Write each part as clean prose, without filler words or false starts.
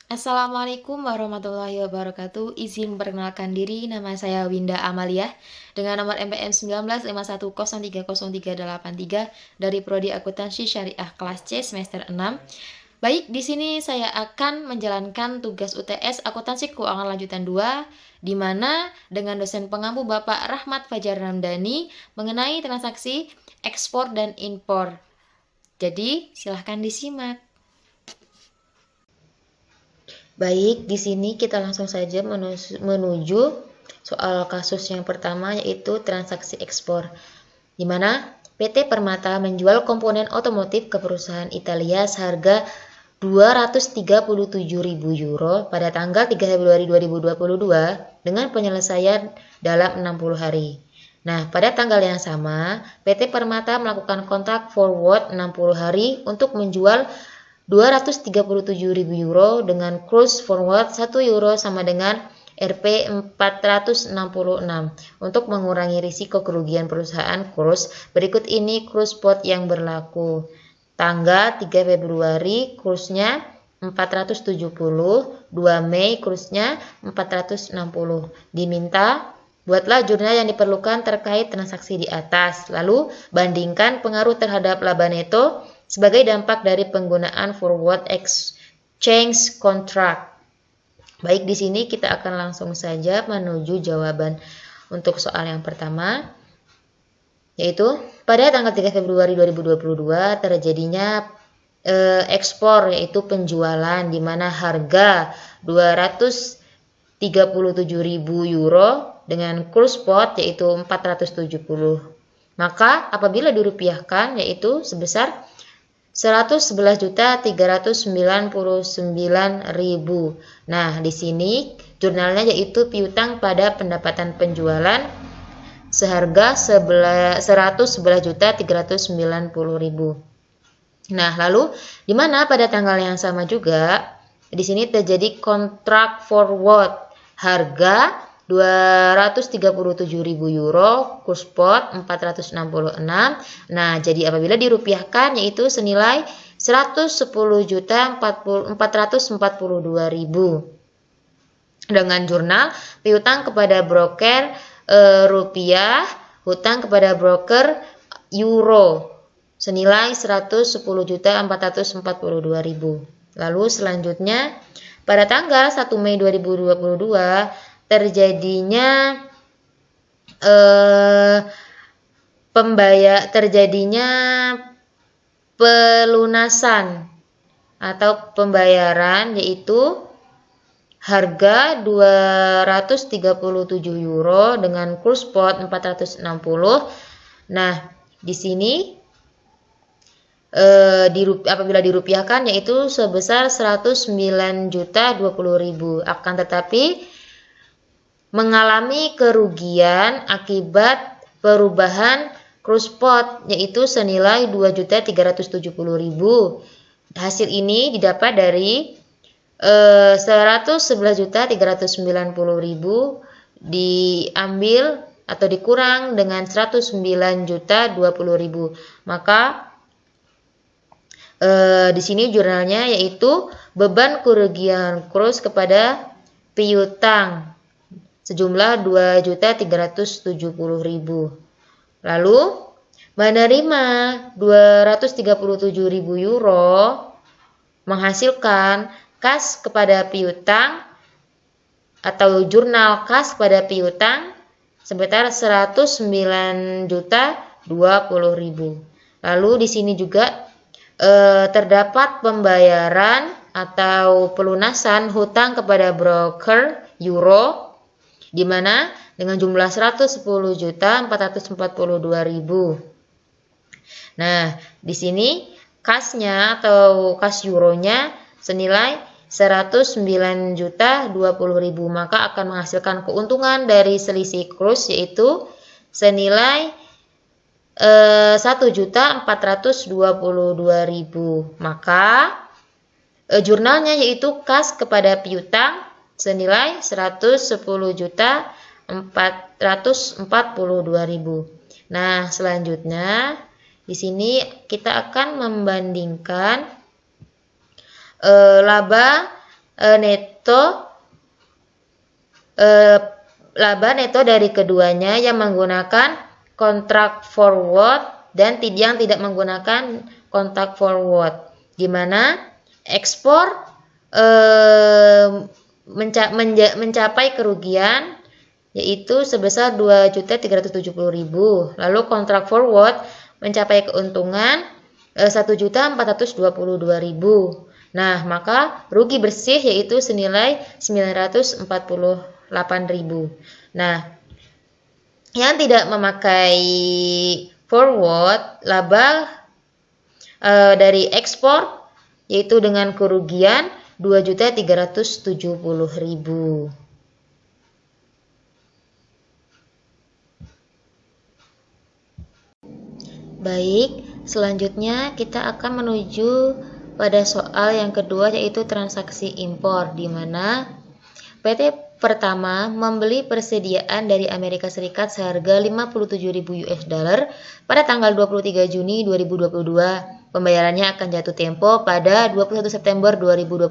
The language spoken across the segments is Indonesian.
Assalamualaikum warahmatullahi wabarakatuh. Izin perkenalkan diri, nama saya Winda Amalia dengan nomor MPN 1951030383 dari Prodi Akuntansi Syariah kelas C semester 6. Baik, di sini saya akan menjalankan tugas UTS Akuntansi Keuangan Lanjutan 2 di mana dengan dosen pengampu Bapak Rahmat Fajar Ramdhani mengenai transaksi ekspor dan impor. Jadi, silahkan disimak. Baik, di sini kita langsung saja menuju soal kasus yang pertama, yaitu transaksi ekspor, di mana PT Permata menjual komponen otomotif ke perusahaan Italia seharga 237.000 euro pada tanggal 3 Februari 2022 dengan penyelesaian dalam 60 hari. Nah, pada tanggal yang sama, PT Permata melakukan kontrak forward 60 hari untuk menjual 237.000 euro dengan kurs forward 1 euro sama dengan Rp 466 untuk mengurangi risiko kerugian perusahaan. Kurs berikut ini kurs spot yang berlaku. Tanggal 3 Februari kursnya 470, 2 Mei kursnya 460. Diminta buatlah jurnal yang diperlukan terkait transaksi di atas, lalu bandingkan pengaruh terhadap laba neto sebagai dampak dari penggunaan forward exchange contract. Baik, di sini kita akan langsung saja menuju jawaban untuk soal yang pertama, yaitu pada tanggal 3 Februari 2022 terjadinya ekspor, yaitu penjualan, di mana harga 237.000 euro dengan kurs spot yaitu 470. Maka apabila dirupiahkan yaitu sebesar 111.399.000. Nah, di sini jurnalnya yaitu piutang pada pendapatan penjualan seharga 111.390.000. Nah, lalu di mana pada tanggal yang sama juga di sini terjadi kontrak forward harga 237.000 euro, kurs spot 466. Nah, jadi apabila dirupiahkan yaitu senilai 110.442.000 dengan jurnal piutang kepada broker rupiah, hutang kepada broker euro senilai 110.442.000. Lalu selanjutnya pada tanggal 1 Mei 2022 terjadinya pelunasan atau pembayaran, yaitu harga 237 euro dengan kurs spot 460. Nah, di sini apabila dirupiahkan yaitu sebesar 109.020.000, akan tetapi mengalami kerugian akibat perubahan kurs spot yaitu senilai 2.370.000. Hasil ini didapat dari 111.390.000 diambil atau dikurang dengan 109.020.000. Maka di sini jurnalnya yaitu beban kerugian kurs kepada piutang sejumlah 2.370.000. Lalu menerima 237.000 euro menghasilkan kas kepada piutang atau jurnal kas kepada piutang sebesar 109.020.000. Lalu di sini juga terdapat pembayaran atau pelunasan hutang kepada broker euro di mana dengan jumlah 110.442.000. Nah, di sini kasnya atau kas euronya senilai 109.020.000, maka akan menghasilkan keuntungan dari selisih kurs yaitu senilai 1.422.000. Maka jurnalnya yaitu kas kepada piutang senilai 110.442.000. Nah, selanjutnya di sini kita akan membandingkan laba laba neto dari keduanya yang menggunakan kontrak forward dan yang tidak menggunakan kontrak forward, di mana ekspor mencapai kerugian yaitu sebesar 2.370.000, lalu kontrak forward mencapai keuntungan 1.422.000. Nah, maka rugi bersih yaitu senilai 948.000. Nah, yang tidak memakai forward, laba dari ekspor yaitu dengan kerugian 2.370.000. Baik, selanjutnya kita akan menuju pada soal yang kedua yaitu transaksi impor, di mana PT pertama membeli persediaan dari Amerika Serikat seharga 57.000 US dollar pada tanggal 23 Juni 2022. Pembayarannya akan jatuh tempo pada 21 September 2022.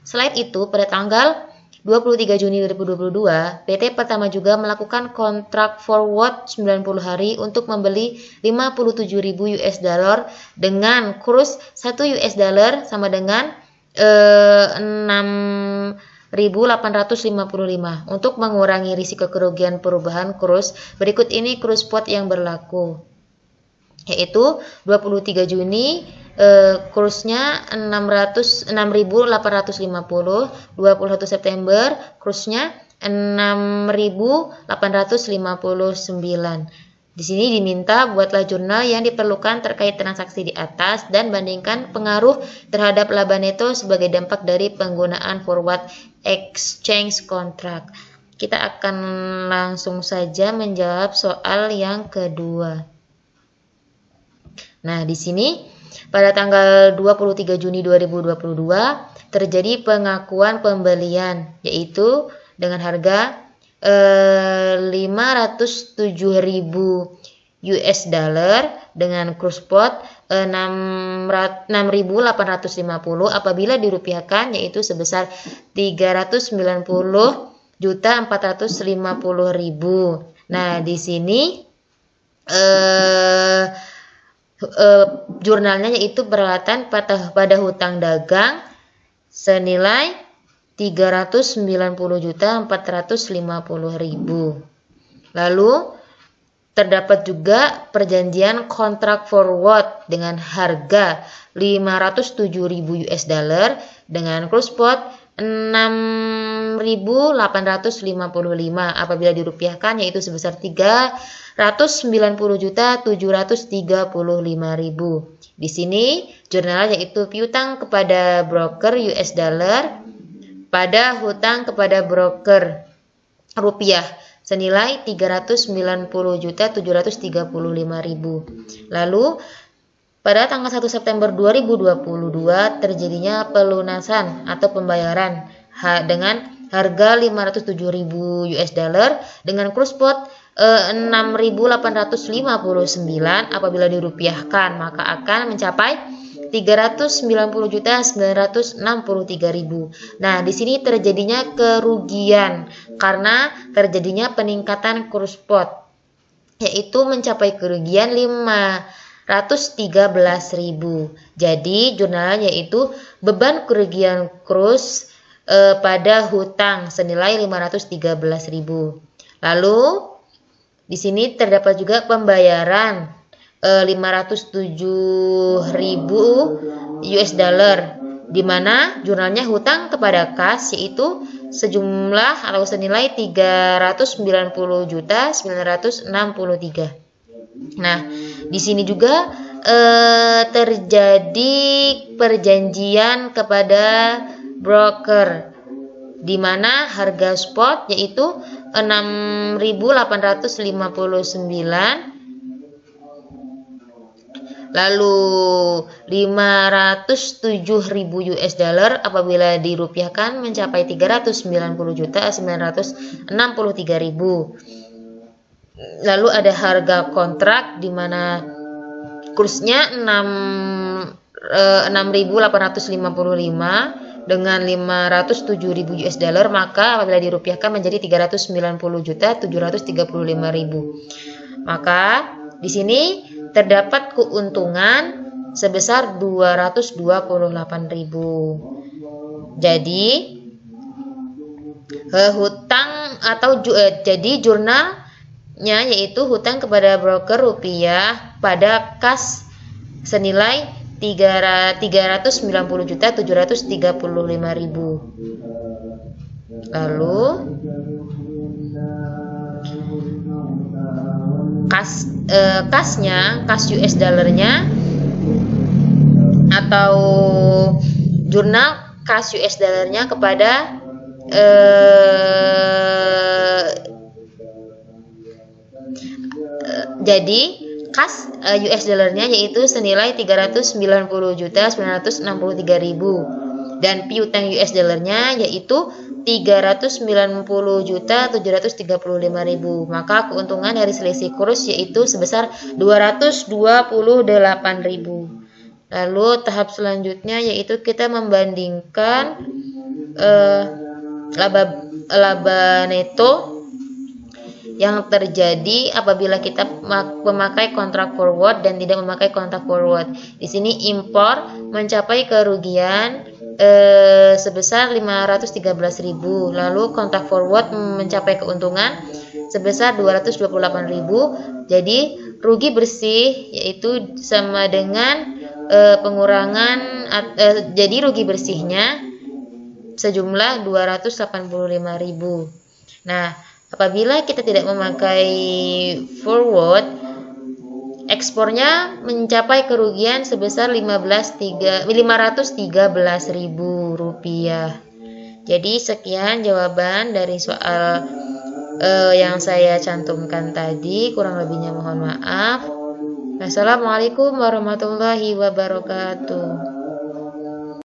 Selain itu, pada tanggal 23 Juni 2022, PT pertama juga melakukan kontrak forward 90 hari untuk membeli 57.000 US dollar dengan kurs 1 US dollar sama dengan 6.855. Untuk mengurangi risiko kerugian perubahan kurs, berikut ini kurs spot yang berlaku, yaitu 23 Juni kursnya 6.850, 21 September kursnya 6.859. Di sini diminta buatlah jurnal yang diperlukan terkait transaksi di atas dan bandingkan pengaruh terhadap laba neto sebagai dampak dari penggunaan forward exchange contract. Kita akan langsung saja menjawab soal yang kedua. Nah, di sini pada tanggal 23 Juni 2022 terjadi pengakuan pembelian yaitu dengan harga 507.000 US dollar dengan kurs spot 6.850 apabila dirupiahkan yaitu sebesar 390.450.000. Nah, di sini jurnalnya yaitu peralatan pada hutang dagang senilai 390.450.000. Lalu terdapat juga perjanjian kontrak forward dengan harga 507.000 US dollar dengan kurs spot 6.855 apabila dirupiahkan yaitu sebesar 390.735.000. Di sini jurnal yaitu piutang kepada broker US dollar pada hutang kepada broker rupiah senilai 390.735.000. Lalu pada tanggal 1 September 2022 terjadinya pelunasan atau pembayaran dengan harga 507.000 US dollar dengan kurs spot 6.859 apabila dirupiahkan maka akan mencapai 390.963.000. Nah, di sini terjadinya kerugian karena terjadinya peningkatan kurs spot yaitu mencapai kerugian 513.000. Jadi jurnalnya yaitu beban kerugian kurs pada hutang senilai 513.000. Lalu di sini terdapat juga pembayaran 507.000 US dollar di mana jurnalnya hutang kepada kas yaitu sejumlah atau senilai 390.963. Nah, di sini juga terjadi perjanjian kepada broker di mana harga spot yaitu 6.859 lalu 507.000 US dollar apabila dirupiahkan mencapai 390.963.000. Lalu ada harga kontrak di mana kursnya 6.855 dengan 507.000 US dollar, maka apabila dirupiahkan menjadi 390.735.000. Maka di sini terdapat keuntungan sebesar 228.000. Jadi hutang atau jadi jurnalnya yaitu hutang kepada broker rupiah pada kas senilai 390.735.000. Lalu kas US dollarnya atau jurnal kas US dollarnya kepada jadi kas US dollarnya yaitu senilai 390.963.000 dan piutang US dollarnya yaitu 390.735.000. Maka keuntungan dari selisih kurs yaitu sebesar 228.000. Lalu tahap selanjutnya yaitu kita membandingkan laba neto yang terjadi apabila kita memakai kontrak forward dan tidak memakai kontrak forward. Di sini impor mencapai kerugian sebesar 513.000, lalu kontrak forward mencapai keuntungan sebesar 228.000. Jadi rugi bersih yaitu sama dengan pengurangan jadi rugi bersihnya sejumlah 285.000. Nah, apabila kita tidak memakai forward, ekspornya mencapai kerugian sebesar 513.000 rupiah. Jadi sekian jawaban dari soal yang saya cantumkan tadi, kurang lebihnya mohon maaf. Wassalamualaikum warahmatullahi wabarakatuh.